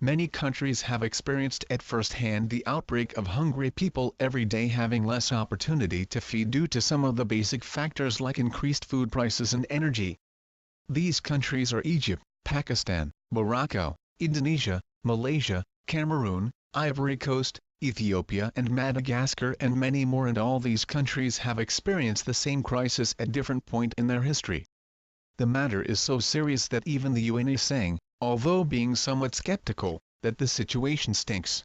Many countries have experienced at first hand the outbreak of hungry people every day having less opportunity to feed due to some of the basic factors like increased food prices and energy. These countries are Egypt, Pakistan, Morocco, Indonesia, Malaysia, Cameroon, Ivory Coast, Ethiopia and Madagascar and many more, and all these countries have experienced the same crisis at different point in their history. The matter is so serious that even the UN is saying, although being somewhat skeptical, that the situation stinks.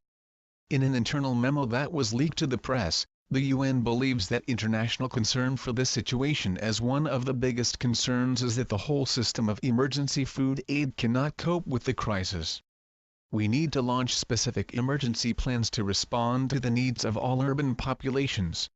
In an internal memo that was leaked to the press, the UN believes that international concern for this situation as one of the biggest concerns is that the whole system of emergency food aid cannot cope with the crisis. We need to launch specific emergency plans to respond to the needs of all urban populations.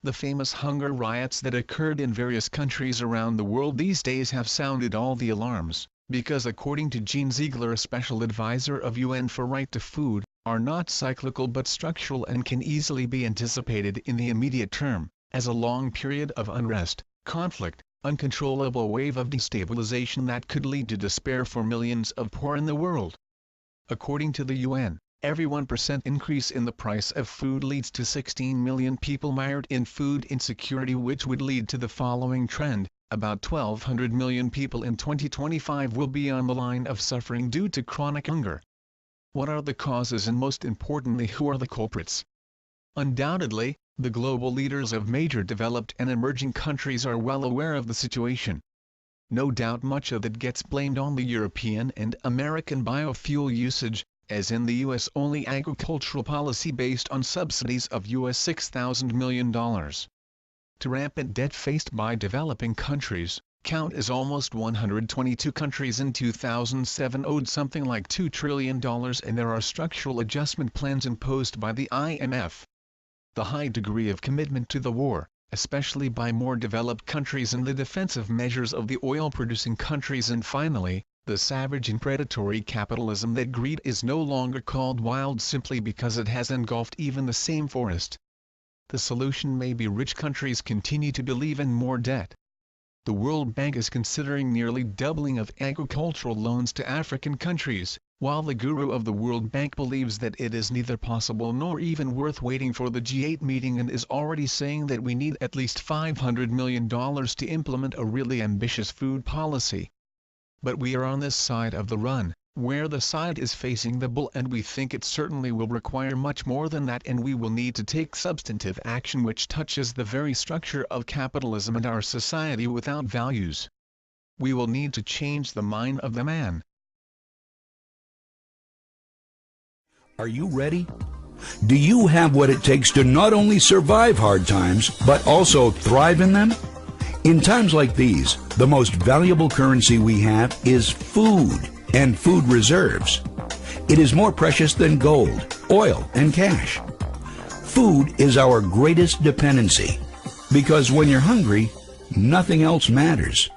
The famous hunger riots that occurred in various countries around the world these days have sounded all the alarms, because according to Jean Ziegler, a special advisor of UN for Right to Food, are not cyclical but structural and can easily be anticipated in the immediate term, as a long period of unrest, conflict, uncontrollable wave of destabilization that could lead to despair for millions of poor in the world. According to the UN, every 1% increase in the price of food leads to 16 million people mired in food insecurity, which would lead to the following trend: about 1,200 million people in 2025 will be on the line of suffering due to chronic hunger. What are the causes, and most importantly, who are the culprits? Undoubtedly, the global leaders of major developed and emerging countries are well aware of the situation. No doubt much of it gets blamed on the European and American biofuel usage, as in the U.S. only agricultural policy based on subsidies of US $6,000 million. To rampant debt faced by developing countries, count as almost 122 countries in 2007 owed something like $2 trillion, and there are structural adjustment plans imposed by the IMF. The high degree of commitment to the war, especially by more developed countries, and the defensive measures of the oil-producing countries, and finally, the savage and predatory capitalism that greed is no longer called wild simply because it has engulfed even the same forest. The solution may be rich countries continue to believe in more debt. The World Bank is considering nearly doubling of agricultural loans to African countries, while the guru of the World Bank believes that it is neither possible nor even worth waiting for the G8 meeting, and is already saying that we need at least $500 million to implement a really ambitious food policy. But we are on this side of the run, where the side is facing the bull, and we think it certainly will require much more than that, and we will need to take substantive action which touches the very structure of capitalism and our society without values. We will need to change the mind of the man. Are you ready? Do you have what it takes to not only survive hard times, but also thrive in them? In times like these, the most valuable currency we have is food and food reserves. It is more precious than gold, oil, and cash. Food is our greatest dependency, because when you're hungry, nothing else matters.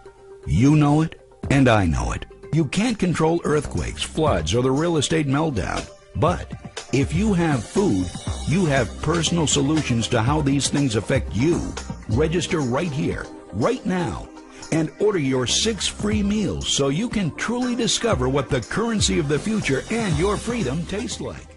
You know it, and I know it. You can't control earthquakes, floods, or the real estate meltdown. But if you have food, you have personal solutions to how these things affect you. Register right here, right now, and order your 6 free meals so you can truly discover what the currency of the future and your freedom taste like.